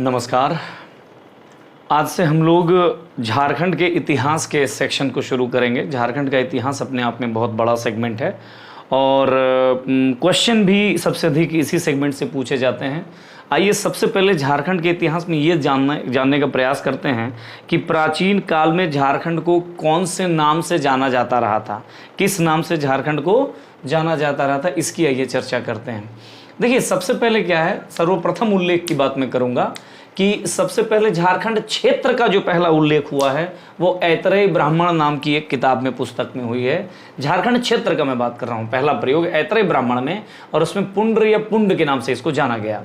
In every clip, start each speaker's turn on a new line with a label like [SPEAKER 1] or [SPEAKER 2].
[SPEAKER 1] नमस्कार। आज से हम लोग झारखंड के इतिहास के सेक्शन को शुरू करेंगे। झारखंड का इतिहास अपने आप में बहुत बड़ा सेगमेंट है और क्वेश्चन भी सबसे अधिक इसी सेगमेंट से पूछे जाते हैं। आइए सबसे पहले झारखंड के इतिहास में ये जानने का प्रयास करते हैं कि प्राचीन काल में झारखंड को कौन से नाम से जाना जाता रहा था, किस नाम से झारखंड को जाना जाता रहा था, इसकी आइए चर्चा करते हैं। देखिए सबसे पहले क्या है, सर्वप्रथम उल्लेख की बात मैं करूंगा कि सबसे पहले झारखंड क्षेत्र का जो पहला उल्लेख हुआ है वो ऐतरेय ब्राह्मण नाम की एक किताब में, पुस्तक में हुई है। झारखंड क्षेत्र का मैं बात कर रहा हूँ, पहला प्रयोग ऐतरेय ब्राह्मण में, और उसमें पुंड्र या पुंड के नाम से इसको जाना गया।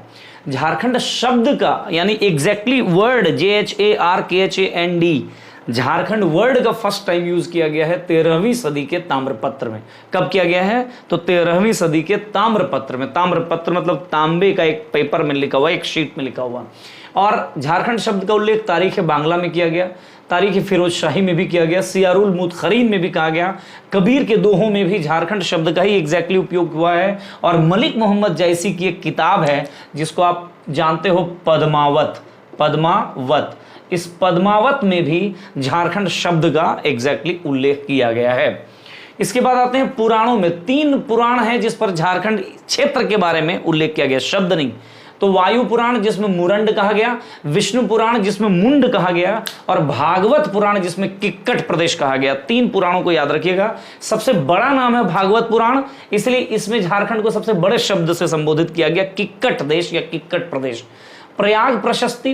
[SPEAKER 1] झारखंड शब्द का यानी exactly word JHARKHAND, Jharkhand word का फर्स्ट टाइम यूज किया गया है 13वीं सदी के ताम्रपत्र में। कब किया गया है? तो 13वीं सदी के ताम्रपत्र में। ताम्रपत्र मतलब तांबे का एक पेपर में लिखा हुआ, एक शीट में लिखा हुआ। और झारखंड शब्द का उल्लेख तारीख बांग्ला में किया गया, तारीख फिरोज शाही में भी किया गया, सियारुल मुतखरीन में भी कहा गया, कबीर के दोहों में भी झारखंड शब्द का ही एग्जैक्टली उपयोग हुआ है। और मलिक मोहम्मद जैसी की एक किताब है जिसको आप जानते हो, पद्मावत। इस पद्मावत में भी झारखंड शब्द का एग्जैक्टली उल्लेख किया गया है। इसके बाद आते हैं पुराणों में। 3 पुराण हैं जिस पर झारखंड क्षेत्र के बारे में उल्लेख किया गया, शब्द नहीं। तो वायु पुराण जिसमें मुरंड कहा गया, विष्णु पुराण जिसमें मुंड कहा गया, और भागवत पुराण जिसमें किक्कट प्रदेश कहा गया। 3 पुराणों को याद रखिएगा। सबसे बड़ा नाम है भागवत पुराण, इसलिए इसमें झारखंड को सबसे बड़े शब्द से संबोधित किया गया, किक्कट देश या किक्कट प्रदेश। प्रयाग प्रशस्ति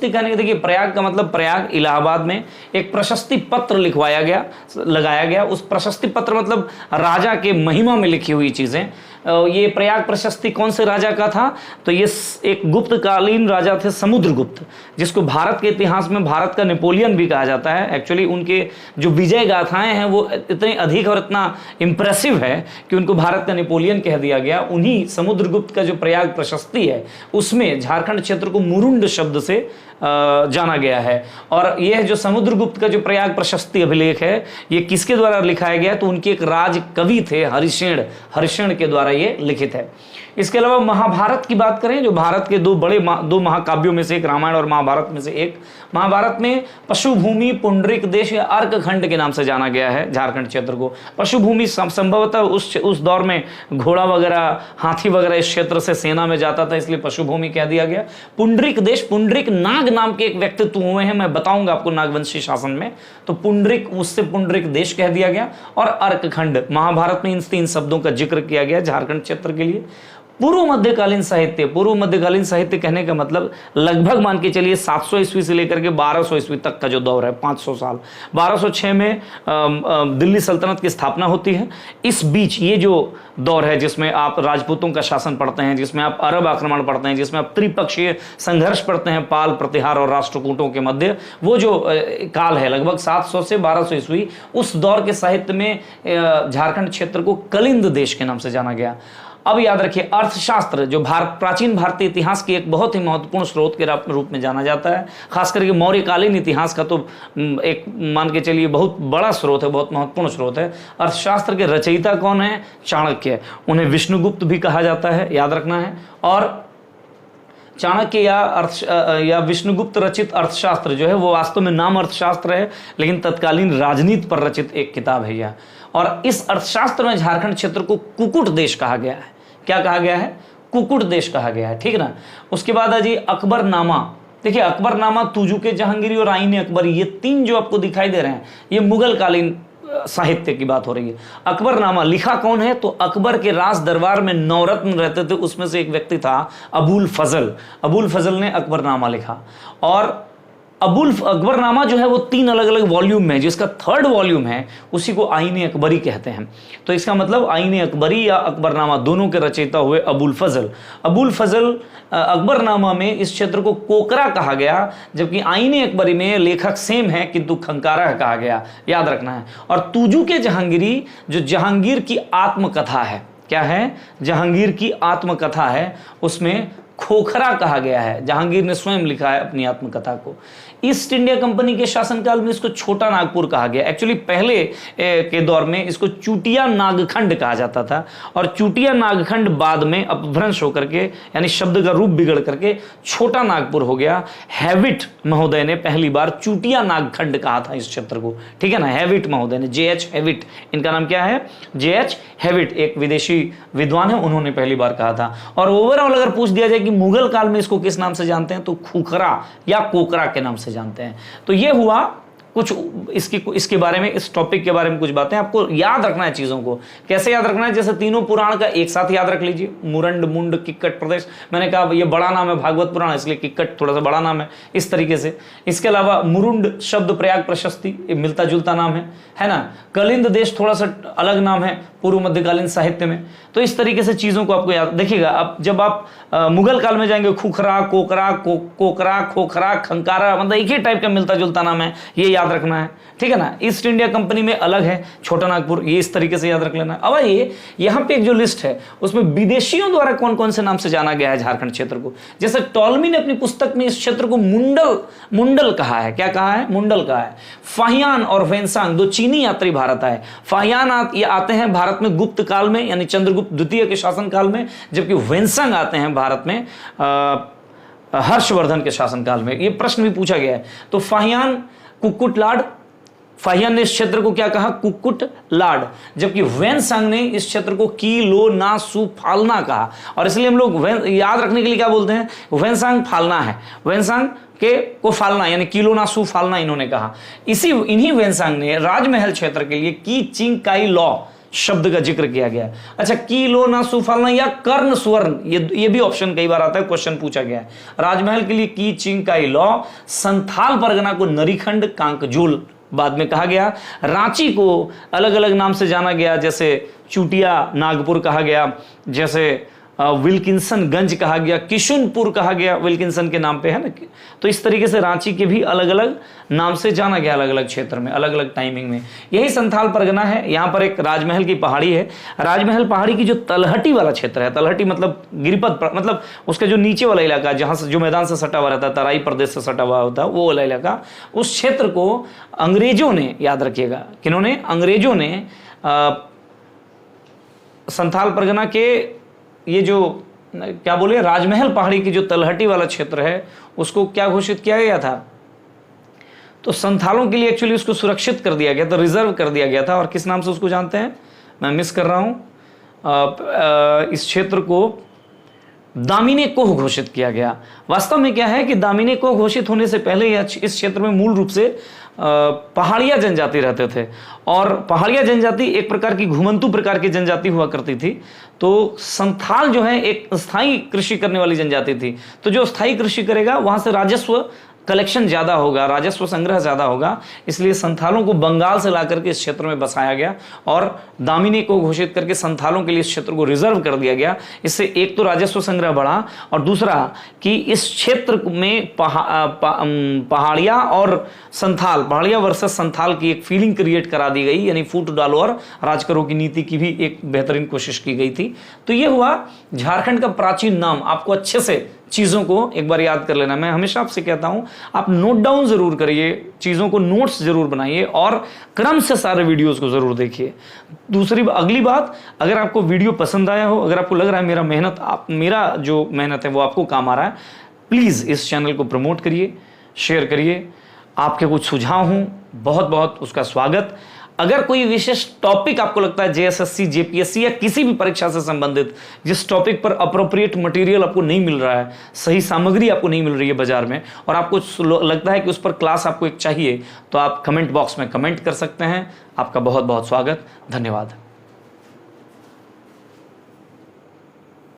[SPEAKER 1] कहने के, देखिए प्रयाग का मतलब प्रयाग, इलाहाबाद में एक प्रशस्ति पत्र लिखवाया गया, लगाया गया। उस प्रशस्ति पत्र मतलब राजा के महिमा में लिखी हुई चीजें। ये प्रयाग प्रशस्ति कौन से राजा का था? तो ये एक गुप्त कालीन राजा थे, समुद्रगुप्त, जिसको भारत के इतिहास में भारत का नेपोलियन भी कहा जाता है। एक्चुअली उनके जो विजय गाथाएं हैं वो इतनी अधिक और इतना इंप्रेसिव है कि उनको भारत का नेपोलियन कह दिया गया। उन्हीं समुद्रगुप्त का जो प्रयाग प्रशस्ति है उसमें झारखंड क्षेत्र को मुरुंड शब्द से जाना गया है। और यह जो समुद्रगुप्त का जो प्रयाग प्रशस्ति अभिलेख है ये किसके द्वारा लिखाया गया? तो उनके एक राज कवि थे, हरिशेण के द्वारा ये लिखित है। इसके अलावा महाभारत की बात करें, जो भारत के दो महाकाव्यों में से एक, रामायण और महाभारत में से एक। महाभारत में पशुभूमि, पुंडरिक देश या अर्क खंड के नाम से जाना गया है झारखंड क्षेत्र को। पशुभूमि संभवतः उस दौर में घोड़ा वगैरह, हाथी वगैरह इस क्षेत्र से सेना में जाता था, इसलिए पशुभूमि कह दिया गया। पुंडरिक देश, पुंडरिक नाग नाम के एक व्यक्तित्व हुए हैं, मैं बताऊंगा आपको नागवंशी शासन में। तो पुंडरिक, उससे पुंडरिक देश कह दिया गया। और अर्क खंड, महाभारत में इन 3 शब्दों का जिक्र किया गया झारखंड क्षेत्र के लिए। पूर्व मध्यकालीन साहित्य कहने का मतलब लगभग मान के चलिए 700 ईस्वी से लेकर के 1200 ईस्वी तक का जो दौर है, 500 साल। 1206 में दिल्ली सल्तनत की स्थापना होती है। इस बीच ये जो दौर है जिसमें आप राजपूतों का शासन पढ़ते हैं, जिसमें आप अरब आक्रमण पढ़ते हैं, जिसमें आप त्रिपक्षीय संघर्ष पढ़ते हैं पाल, प्रतिहार और राष्ट्रकूटों के मध्य, वो जो काल है लगभग 700 से 1200 ईस्वी, उस दौर के साहित्य में झारखंड क्षेत्र को कलिंद देश के नाम से जाना गया। अब याद रखिए, अर्थशास्त्र जो प्राचीन भारतीय इतिहास की एक बहुत ही महत्वपूर्ण स्रोत के रूप में जाना जाता है, खास करके मौर्यकालीन इतिहास का तो एक मान के चलिए बहुत बड़ा स्रोत है, बहुत महत्वपूर्ण स्रोत है। अर्थशास्त्र के रचयिता कौन है? चाणक्य। उन्हें विष्णुगुप्त भी कहा जाता है, याद रखना है। और चाणक्य या विष्णुगुप्त रचित अर्थशास्त्र जो है वो वास्तव में नाम अर्थशास्त्र है, लेकिन तत्कालीन राजनीति पर रचित एक किताब है यह। और इस अर्थशास्त्र में झारखंड क्षेत्र को कुकुट देश कहा गया है। क्या कहा गया है? कुकुट देश कहा गया है, ठीक ना। उसके बाद है जी अकबरनामा। देखिए अकबरनामा, तुजुके जहांगीरी और आईने अकबरी, ये 3 जो आपको दिखाई दे रहे हैं ये मुगल कालीन साहित्य की बात हो रही है। अकबरनामा लिखा कौन है? तो अकबर के राज दरबार में 9 रत्न रहते थे, उसमें से एक व्यक्ति था अबुल फजल ने अकबरनामा लिखा। और अकबरनामा जो है वो 3 अलग अलग वॉल्यूम में, जिसका 3rd वॉल्यूम है उसी को आईने अकबरी कहते हैं। तो इसका मतलब आईने अकबरी या अकबरनामा दोनों के रचयिता हुए अबुल फजल। अकबरनामा में इस क्षेत्र को कोकरा कहा गया, जबकि आईने अकबरी में लेखक सेम है किंतु खंकारा कहा गया, याद रखना है। और तुजुके जहांगीरी जो जहांगीर की आत्मकथा है, क्या है? जहांगीर की आत्मकथा है, उसमें खोखरा कहा गया है। जहांगीर ने स्वयं लिखा है अपनी आत्मकथा को। ईस्ट इंडिया कंपनी के शासनकाल में इसको छोटा नागपुर कहा गया। एक्चुअली पहले के दौर में इसको चूटिया नागखंड कहा जाता था और चूटिया नागखंड बाद में अपभ्रंश होकर के यानी शब्द का रूप बिगड़ करके छोटा नागपुर हो गया। हैविट महोदय ने पहली बार चूटिया नागखंड कहा था इस क्षेत्र को, ठीक है ना। हैविट महोदय ने, J.H. हैविट, इनका नाम क्या है, J.H. हैविट, एक विदेशी विद्वान है, उन्होंने पहली बार कहा था। और ओवरऑल अगर पूछ दिया जाए कि मुगल काल में इसको किस नाम से जानते हैं तो खुखरा या कोकरा के नाम से जानते हैं। तो ये हुआ कुछ इसके बारे में, इस टॉपिक के बारे में कुछ बातें आपको याद रखना है। चीजों को कैसे याद रखना है, जैसे तीनों पुराण का एक साथ याद रख लीजिए। मुरंड, मुंड, किक्कट प्रदेश, मैंने कहा ये बड़ा नाम है भागवत पुराण, इसलिए किक्कट थोड़ा सा बड़ा नाम है, इस तरीके से। इसके अलावा मुरुंड शब्द प्रयाग प्रशस्ति, मिलता जुलता नाम है ना। कलिंद देश थोड़ा सा अलग नाम है पूर्व मध्यकालीन साहित्य में। तो इस तरीके से चीजों को आपको याद देखिएगा। अब जब आप मुगल काल में जाएंगे, खुखरा, कोकरा, कोकरा, खोखरा, खंकारा, मतलब एक ही टाइप का मिलता जुलता नाम है, ये याद रखना है, ठीक है ना। ईस्ट इंडिया कंपनी में अलग है छोटा नागपुर, ये इस तरीके से याद रख लेना है। अब ये यहाँ पे एक जो लिस्ट है उसमें विदेशियों द्वारा कौन कौन से नाम से जाना गया है झारखंड क्षेत्र को। जैसे टॉलमी ने अपनी पुस्तक में इस क्षेत्र को मुंडल कहा है। क्या कहा है, मुंडल कहा है। फाहियान और वेनसांग, दो चीनी यात्री भारत आए। फाहियान आते हैं भारत में गुप्त काल में यानी चंद्रगुप्त द्वितीय के शासन काल में, जबकि वेनसांग आते हैं भारत में हर्षवर्धन के शासनकाल में। ये प्रश्न भी पूछा गया है। तो फाहियान कुक्कुट लाड, फाहियान ने इस क्षेत्र को क्या कहा, कुक्कुट लाड, जबकि वेनसांग ने इस क्षेत्र को की लो ना सु फालना कहा। और इसलिए हम लोग याद रखने के लिए क्या बोलते हैं, वेनसांग फालना है, वेनसांग के को फालना यानी किलो ना सु फालना इन्होंने कहा। इन्हीं वेनसांग ने राजमहल क्षेत्र के लिए की चिंग काई लॉ शब्द का जिक्र किया गया। अच्छा, कीलो ना सुफालना या कर्ण स्वर्ण, ये भी ऑप्शन कई बार आता है, क्वेश्चन पूछा गया है। राजमहल के लिए की चिंग काई लॉ। संथाल परगना को नरीखंड कांकजूल बाद में कहा गया। रांची को अलग अलग नाम से जाना गया, जैसे चूटिया नागपुर कहा गया, जैसे विल्किंसन कहा गया, किशुनपुर कहा गया, विल्किंसन के नाम पे है ना। तो इस तरीके से रांची के भी अलग अलग नाम से जाना गया, अलग अलग क्षेत्र में, अलग अलग टाइमिंग में। यही संथाल परगना है। यहाँ पर एक राजमहल की पहाड़ी है। राजमहल पहाड़ी की जो तलहटी वाला क्षेत्र है, तलहटी मतलब गिरिपथ, मतलब उसका जो नीचे वाला इलाका जहाँ से जो मैदान से सटा हुआ रहता है, तराई प्रदेश से सटा हुआ होता है वो वाला इलाका, उस क्षेत्र को अंग्रेजों ने, याद रखिएगा किन्होंने, अंग्रेजों ने संथाल परगना के ये जो क्या बोले राजमहल पहाड़ी की जो तलहटी वाला क्षेत्र है उसको क्या घोषित किया गया था, तो संथालों के लिए एक्चुअली उसको सुरक्षित कर दिया गया था, रिजर्व कर दिया गया था। और किस नाम से उसको जानते हैं, मैं मिस कर रहा हूं, इस क्षेत्र को दामिनी कोह घोषित किया गया। वास्तव में क्या है कि दामिनी कोह घोषित होने से पहले इस क्षेत्र में मूल रूप से पहाड़िया जनजाति रहते थे। और पहाड़िया जनजाति एक प्रकार की घुमंतू प्रकार की जनजाति हुआ करती थी। तो संथाल जो है एक स्थायी कृषि करने वाली जनजाति थी। तो जो स्थायी कृषि करेगा वहां से राजस्व कलेक्शन ज़्यादा होगा, राजस्व संग्रह ज़्यादा होगा, इसलिए संथालों को बंगाल से ला करके इस क्षेत्र में बसाया गया और दामिनी को घोषित करके संथालों के लिए इस क्षेत्र को रिजर्व कर दिया गया। इससे एक तो राजस्व संग्रह बढ़ा और दूसरा कि इस क्षेत्र में पहाड़िया और संथाल, पहाड़िया वर्सेस संथाल की एक फीलिंग क्रिएट करा दी गई, यानी फूट डालो और राज करो की नीति की भी एक बेहतरीन कोशिश की गई थी। तो ये हुआ झारखंड का प्राचीन नाम। आपको अच्छे से चीज़ों को एक बार याद कर लेना। मैं हमेशा आपसे कहता हूं आप नोट डाउन जरूर करिए, चीज़ों को नोट्स जरूर बनाइए और क्रम से सारे वीडियोस को जरूर देखिए। अगली बात, अगर आपको वीडियो पसंद आया हो, अगर आपको लग रहा है मेरा जो मेहनत है वो आपको काम आ रहा है, प्लीज़ इस चैनल को प्रमोट करिए, शेयर करिए। आपके कुछ सुझाव हों, बहुत बहुत उसका स्वागत। अगर कोई विशेष टॉपिक आपको लगता है JSSC, JPSC या किसी भी परीक्षा से संबंधित, जिस टॉपिक पर अप्रोप्रिएट मटेरियल आपको नहीं मिल रहा है, सही सामग्री आपको नहीं मिल रही है बाजार में, और आपको लगता है कि उस पर क्लास आपको एक चाहिए, तो आप कमेंट बॉक्स में कमेंट कर सकते हैं। आपका बहुत बहुत स्वागत, धन्यवाद।